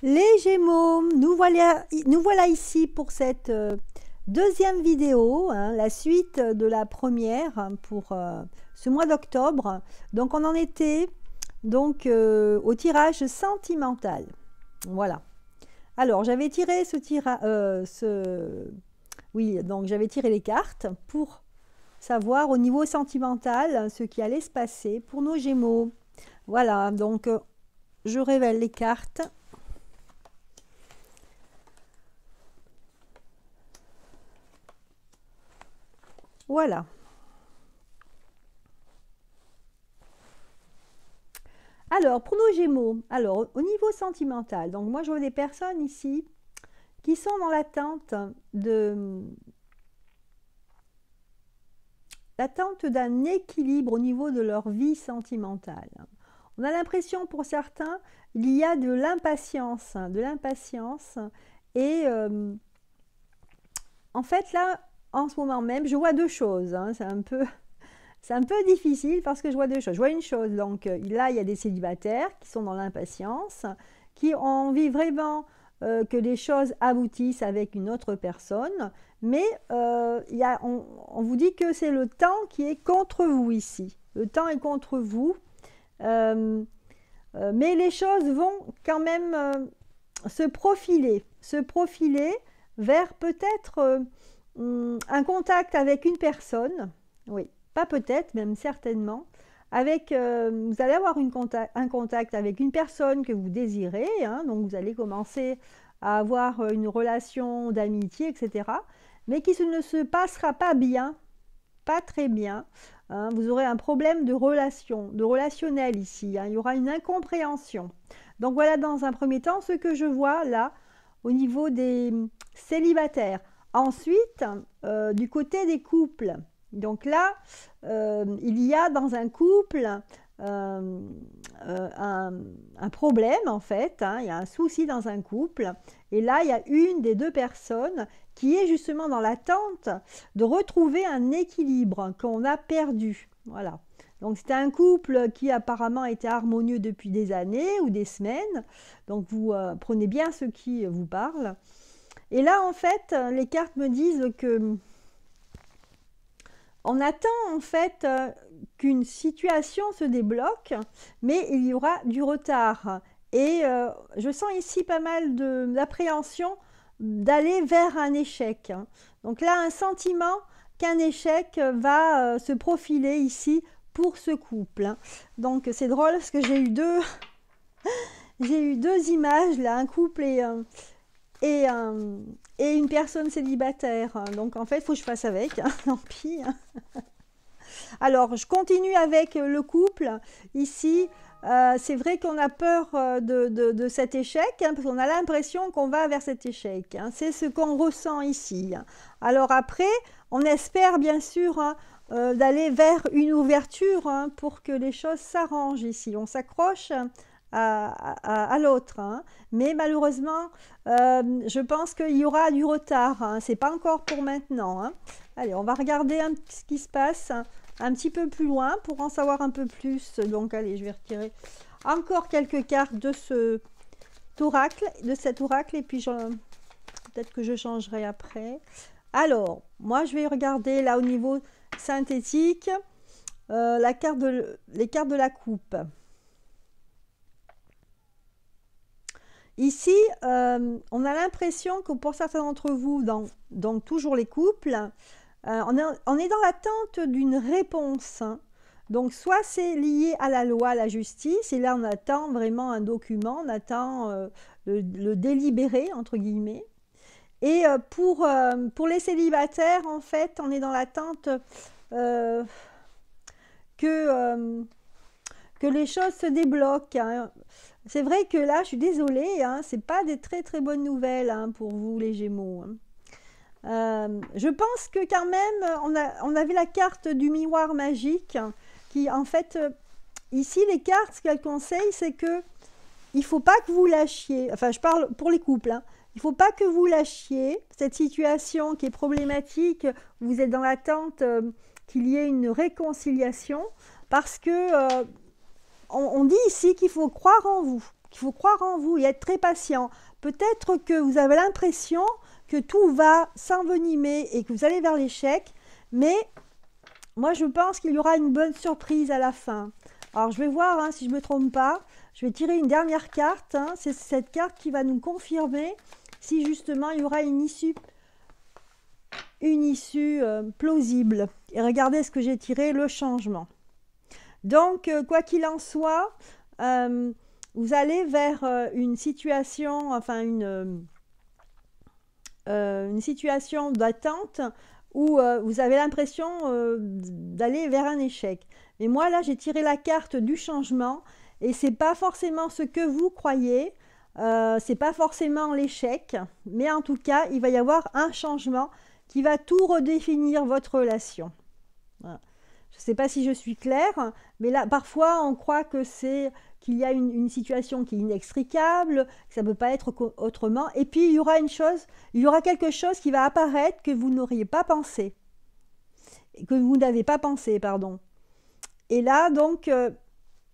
Les Gémeaux, nous voilà ici pour cette deuxième vidéo, hein, la suite de la première pour ce mois d'octobre. Donc on en était donc au tirage sentimental. Voilà. Alors j'avais tiré oui, donc j'avais tiré les cartes pour savoir au niveau sentimental ce qui allait se passer pour nos Gémeaux. Voilà, donc je révèle les cartes. Voilà. Alors, pour nos Gémeaux, alors au niveau sentimental, donc moi je vois des personnes ici qui sont dans l'attente d'un équilibre au niveau de leur vie sentimentale. On a l'impression pour certains, il y a de l'impatience et en fait là, en ce moment même, je vois deux choses, hein, c'est un peu difficile parce que je vois deux choses. Je vois une chose, donc là, il y a des célibataires qui sont dans l'impatience, qui ont envie vraiment que les choses aboutissent avec une autre personne, mais on vous dit que c'est le temps qui est contre vous ici. Le temps est contre vous, mais les choses vont quand même se profiler vers peut-être un contact avec une personne, oui. Pas peut-être, même certainement, vous allez avoir un contact avec une personne que vous désirez, hein, donc vous allez commencer à avoir une relation d'amitié, etc., mais qui ne se passera pas bien, pas très bien, hein, vous aurez un problème de relationnel ici, hein, il y aura une incompréhension. Donc voilà dans un premier temps ce que je vois là au niveau des célibataires. Ensuite, du côté des couples, donc là, il y a dans un couple un problème en fait, hein, il y a un souci dans un couple, et là, il y a une des deux personnes qui est justement dans l'attente de retrouver un équilibre qu'on a perdu. Voilà. Donc c'était un couple qui apparemment était harmonieux depuis des années ou des semaines, donc vous prenez bien ce qui vous parle. Et là, en fait, les cartes me disent que on attend en fait qu'une situation se débloque, mais il y aura du retard. Et je sens ici pas mal d'appréhension d'aller vers un échec. Donc là, un sentiment qu'un échec va se profiler ici pour ce couple. Donc c'est drôle parce que j'ai eu deux images là, un couple et une personne célibataire. Donc en fait, il faut que je fasse avec, hein, tant pis. Alors, je continue avec le couple. Ici, c'est vrai qu'on a peur de cet échec, hein, parce qu'on a l'impression qu'on va vers cet échec. Hein. C'est ce qu'on ressent ici. Alors après, on espère bien sûr hein, d'aller vers une ouverture hein, pour que les choses s'arrangent ici. On s'accroche à l'autre. Hein. Mais malheureusement, je pense qu'il y aura du retard. Hein. C'est pas encore pour maintenant. Hein. Allez, on va regarder ce qui se passe un petit peu plus loin pour en savoir un peu plus. Donc, allez, je vais retirer encore quelques cartes de cet oracle, et puis peut-être que je changerai après. Alors, moi, je vais regarder là au niveau synthétique les cartes de la coupe. Ici, on a l'impression que pour certains d'entre vous, dans toujours les couples, on est dans l'attente d'une réponse. Hein. Donc, soit c'est lié à la loi, à la justice, et là, on attend vraiment un document, on attend le délibéré, entre guillemets. Et pour les célibataires, en fait, on est dans l'attente que les choses se débloquent. Hein. C'est vrai que là, je suis désolée, hein, c'est pas des très très bonnes nouvelles hein, pour vous les Gémeaux. Hein. Je pense que quand même, on avait la carte du miroir magique qui, en fait, ici, les cartes, ce qu'elles conseillent, c'est que il faut pas que vous lâchiez, enfin, je parle pour les couples, hein, il faut pas que vous lâchiez cette situation qui est problématique, vous êtes dans l'attente qu'il y ait une réconciliation, parce que on dit ici qu'il faut croire en vous, qu'il faut croire en vous et être très patient. Peut-être que vous avez l'impression que tout va s'envenimer et que vous allez vers l'échec, mais moi je pense qu'il y aura une bonne surprise à la fin. Alors je vais voir hein, si je ne me trompe pas, je vais tirer une dernière carte, hein. C'est cette carte qui va nous confirmer si justement il y aura une issue plausible. Et regardez ce que j'ai tiré, le changement. Donc quoi qu'il en soit, vous allez vers une situation, enfin une situation d'attente où vous avez l'impression d'aller vers un échec. Mais moi là j'ai tiré la carte du changement et c'est pas forcément ce que vous croyez, c'est pas forcément l'échec, mais en tout cas il va y avoir un changement qui va tout redéfinir votre relation. Voilà. Je ne sais pas si je suis claire, mais là parfois on croit que c'est qu'il y a une situation qui est inextricable, que ça ne peut pas être autrement, et puis il y aura quelque chose qui va apparaître que vous n'auriez pas pensé, que vous n'avez pas pensé, pardon. Et là, donc,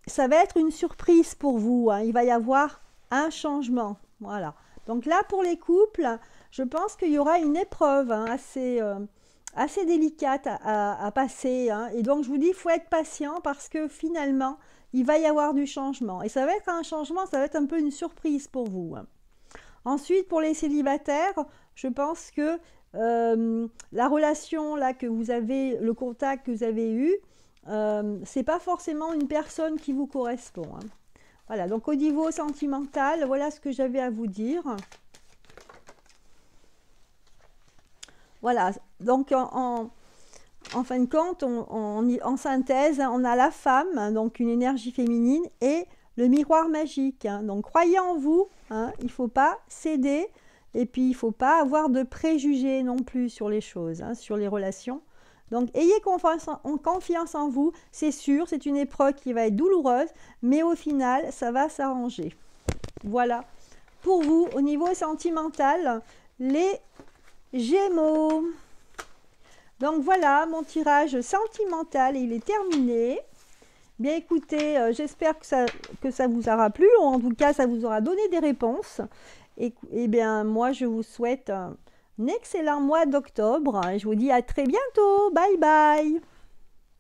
ça va être une surprise pour vous, hein. Il va y avoir un changement, voilà. Donc là, pour les couples, je pense qu'il y aura une épreuve hein, assez délicate à passer, hein. Et donc, je vous dis, il faut être patient parce que finalement, il va y avoir du changement. Et ça va être un changement, ça va être un peu une surprise pour vous. Ensuite, pour les célibataires, je pense que la relation là que vous avez, le contact que vous avez eu, c'est pas forcément une personne qui vous correspond. Hein. Voilà, donc au niveau sentimental, voilà ce que j'avais à vous dire. Voilà, donc en fin de compte, en synthèse, on a la femme, donc une énergie féminine, et le miroir magique. Hein. Donc, croyez en vous, hein, il ne faut pas céder, et puis il ne faut pas avoir de préjugés non plus sur les choses, hein, sur les relations. Donc, ayez confiance en vous, c'est sûr, c'est une épreuve qui va être douloureuse, mais au final, ça va s'arranger. Voilà, pour vous, au niveau sentimental, les Gémeaux. Donc voilà, mon tirage sentimental, il est terminé. Bien écoutez, j'espère que ça vous aura plu, ou en tout cas ça vous aura donné des réponses. Et bien moi je vous souhaite un excellent mois d'octobre. Je vous dis à très bientôt, bye bye.